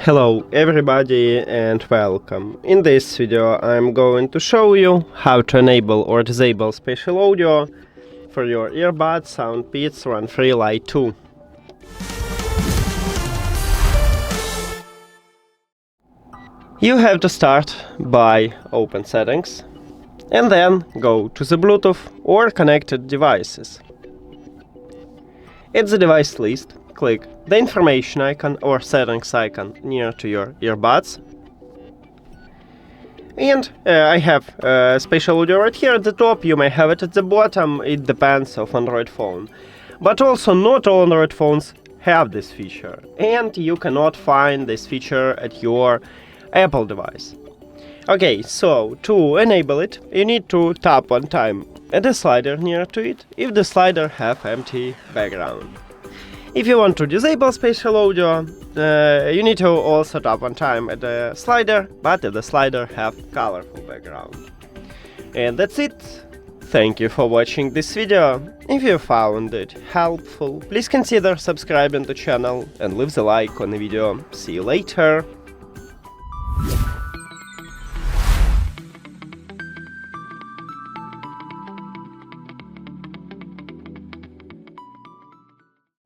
Hello everybody and welcome. In this video I'm going to show you how to enable or disable spatial audio for your earbuds SOUNDPEATS RunFree Lite 2. You have to start by open settings and then go to the Bluetooth or connected devices. At the device list, click the information icon or settings icon near to your earbuds. And I have spatial audio right here at the top. You may have it at the bottom. It depends on Android phone. But also not all Android phones have this feature. And you cannot find this feature at your Apple device. Okay, so to enable it, you need to tap one time at the slider near to it if the slider have empty background. If you want to disable spatial audio, you need to also tap one time at the slider, but the slider have colorful background. And that's it. Thank you for watching this video. If you found it helpful, please consider subscribing to the channel and leave the like on the video. See you later.